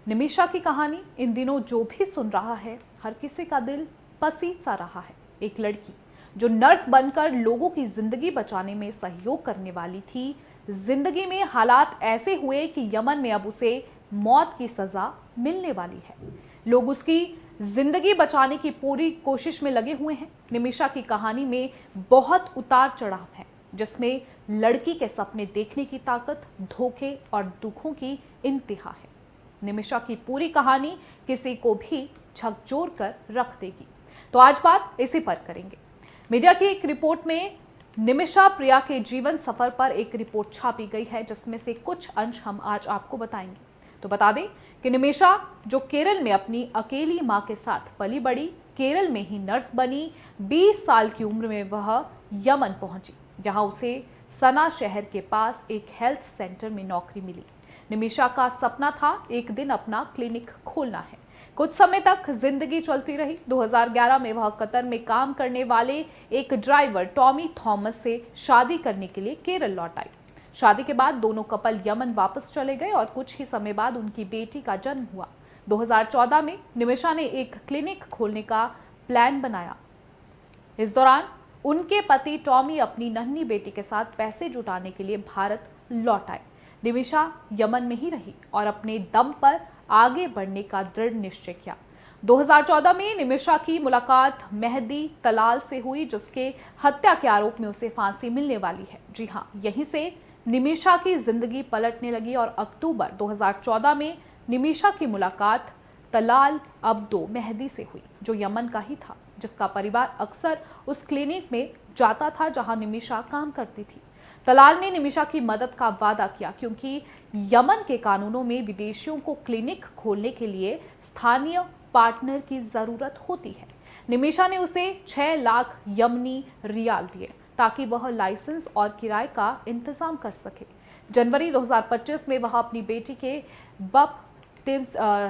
निमिषा की कहानी इन दिनों जो भी सुन रहा है, हर किसी का दिल पसीज सा रहा है। एक लड़की जो नर्स बनकर लोगों की जिंदगी बचाने में सहयोग करने वाली थी, जिंदगी में हालात ऐसे हुए कि यमन में अब उसे मौत की सजा मिलने वाली है। लोग उसकी जिंदगी बचाने की पूरी कोशिश में लगे हुए हैं। निमिषा की कहानी में बहुत उतार चढ़ाव है, जिसमें लड़की के सपने देखने की ताकत, धोखे और दुखों की इंतहा है। निमिषा की पूरी कहानी किसी को भी झकझोर कर रख देगी। तो आज बात इसी पर करेंगे। मीडिया की एक रिपोर्ट में निमिषा प्रिया के जीवन सफर पर एक रिपोर्ट छापी गई है, जिसमें से कुछ अंश हम आज आपको बताएंगे। तो बता दें कि निमिषा जो केरल में अपनी अकेली मां के साथ पली बड़ी, केरल में ही नर्स बनी, 20 साल की उम्र में वह यमन पहुंची, जहां उसे सना शहर के पास एक हेल्थ सेंटर में नौकरी मिली। निमिषा का सपना था एक दिन अपना क्लिनिक खोलना है। कुछ समय तक जिंदगी चलती रही। 2011 में वह कतर में काम करने वाले एक ड्राइवर टॉमी थॉमस से शादी करने के लिए केरल लौट आई। शादी के बाद दोनों कपल यमन वापस चले गए और कुछ ही समय बाद उनकी बेटी का जन्म हुआ। 2014 में निमिषा ने एक क्लिनिक खोलने का प्लान बनाया। इस दौरान उनके पति टॉमी अपनी नन्ही बेटी के साथ पैसे जुटाने के लिए भारत लौट आए। निमिषा यमन में ही रही और अपने दम पर आगे बढ़ने का दृढ़ निश्चय किया। 2014 में निमिषा की मुलाकात मेहदी तलाल से हुई, जिसके हत्या के आरोप में उसे फांसी मिलने वाली है। जी हाँ, यहीं से निमिषा की जिंदगी पलटने लगी और अक्टूबर 2014 में निमिषा की मुलाकात तलाल अब्दो मेहदी से हुई, जो यमन का ही था, जिसका परिवार अक्सर उस क्लिनिक में जाता था जहां निमिषा काम करती थी। तलाल ने निमिषा की मदद का वादा किया, क्योंकि यमन के कानूनों में विदेशियों को क्लिनिक खोलने के लिए स्थानीय पार्टनर की जरूरत होती है। निमिषा ने उसे 6 लाख यमनी रियाल दिए ताकि वह लाइसेंस और किराए का इंतजाम कर सके। जनवरी 2025 में वह अपनी बेटी के बपतिस्मा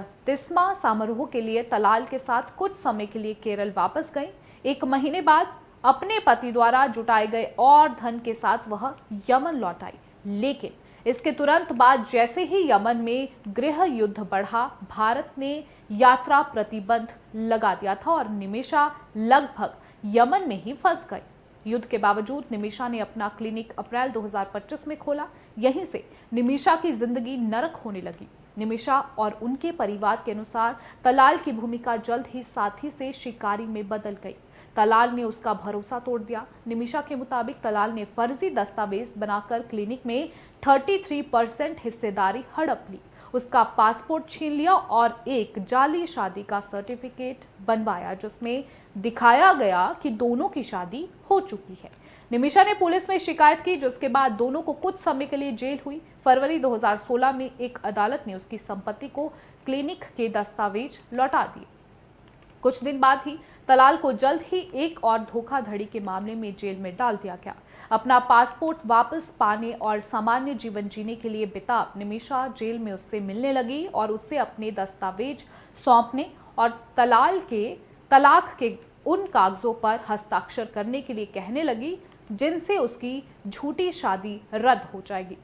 समारोह के लिए तलाल के साथ कुछ समय के लिए केरल वापस गई। 1 महीने बाद अपने पति द्वारा जुटाए गए और धन के साथ वह यमन लौट आई, लेकिन इसके तुरंत बाद जैसे ही यमन में गृह युद्ध बढ़ा, भारत ने यात्रा प्रतिबंध लगा दिया था और निमिषा लगभग यमन में ही फंस गई। युद्ध के बावजूद निमिषा ने अपना क्लिनिक अप्रैल 2025 में खोला। यहीं से निमिषा की जिंदगी नरक होने लगी। निमिषा और उनके परिवार के अनुसार तलाल की भूमिका जल्द ही साथी से शिकारी में बदल गई। तलाल ने उसका भरोसा तोड़ दिया। निमिषा के मुताबिक तलाल ने फर्जी दस्तावेज बनाकर क्लिनिक में 33% हिस्सेदारी हड़प ली, उसका पासपोर्ट छीन लिया और एक जाली शादी का सर्टिफिकेट बनवाया, जिसमें दिखाया गया कि दोनों की शादी हो चुकी है। निमिषा ने पुलिस में शिकायत की, जिसके बाद दोनों को कुछ समय के लिए जेल हुई। फरवरी 2016 में एक अदालत ने उसकी संपत्ति को क्लिनिक के दस्तावेज लौटा दिए। कुछ दिन बाद ही तलाल को जल्द ही एक और धोखाधड़ी के मामले में जेल में डाल दिया गया। अपना पासपोर्ट वापस पाने और सामान्य जीवन जीने के लिए बेताब निमिषा जेल में उससे मिलने लगी और उससे अपने दस्तावेज सौंपने और तलाक के उन कागजों पर हस्ताक्षर करने के लिए कहने लगी, जिनसे उसकी झूठी शादी रद्द हो जाएगी।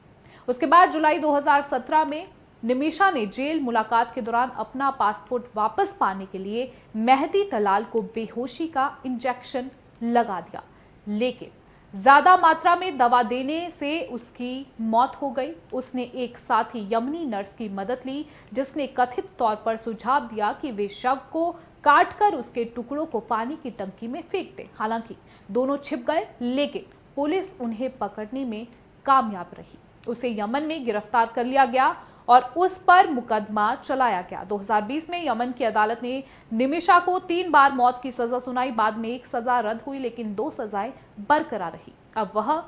उसके बाद जुलाई 2017 में निमिषा ने जेल मुलाकात के दौरान अपना पासपोर्ट वापस पाने के लिए मेहदी तलाल को बेहोशी का इंजेक्शन लगा दिया, लेकिन ज्यादा मात्रा में दवा देने से उसकी मौत हो गई। उसने एक साथी यमनी नर्स की मदद ली, जिसने कथित तौर पर सुझाव दिया कि वे शव को काटकर उसके टुकड़ों को पानी की टंकी में फेंक दें। हालांकि दोनों छिप गए, लेकिन पुलिस उन्हें पकड़ने में कामयाब रही। उसे यमन में गिरफ्तार कर लिया गया और उस पर मुकदमा चलाया गया। 2020 में यमन की अदालत ने निमिषा को 3 बार मौत की सजा सुनाई। बाद में एक सजा रद्द हुई, लेकिन 2 सजाएं बरकरार रही। अब वह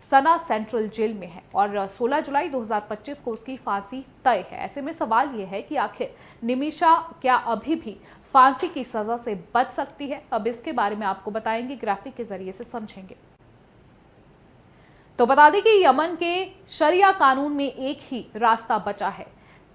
सना सेंट्रल जेल में है और 16 जुलाई 2025 को उसकी फांसी तय है। ऐसे में सवाल यह है कि आखिर निमिषा क्या अभी भी फांसी की सजा से बच सकती है? अब इसके बारे में आपको बताएंगे, ग्राफिक के जरिए से समझेंगे। तो बता दें कि यमन के शरिया कानून में एक ही रास्ता बचा है,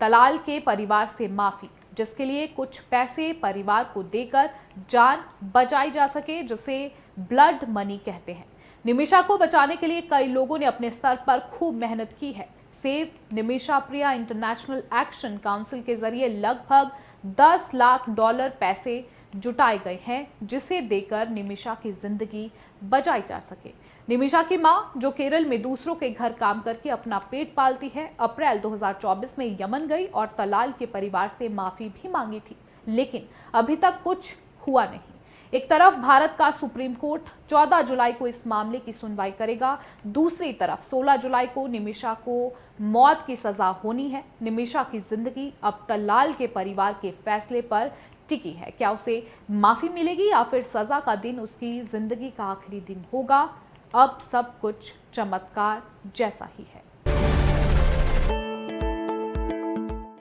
तलाल के परिवार से माफी, जिसके लिए कुछ पैसे परिवार को देकर जान बचाई जा सके, जिसे ब्लड मनी कहते हैं। निमिषा को बचाने के लिए कई लोगों ने अपने स्तर पर खूब मेहनत की है। सेव निमिषा प्रिया इंटरनेशनल एक्शन काउंसिल के जरिए लगभग 10 लाख डॉलर पैसे जुटाए गए हैं, जिसे देकर निमिषा की जिंदगी बचाई जा सके। निमिषा की मां, जो केरल में दूसरों के घर काम करके अपना पेट पालती है, अप्रैल 2024 में यमन गई और तलाल के परिवार से माफी भी मांगी थी, लेकिन अभी तक कुछ हुआ नहीं। एक तरफ भारत का सुप्रीम कोर्ट 14 जुलाई को इस मामले की सुनवाई करेगा, दूसरी तरफ 16 जुलाई को निमिषा को मौत की सजा होनी है। निमिषा की जिंदगी अब तलाल के परिवार के फैसले पर टिकी है। क्या उसे माफी मिलेगी या फिर सजा का दिन उसकी जिंदगी का आखिरी दिन होगा? अब सब कुछ चमत्कार जैसा ही है।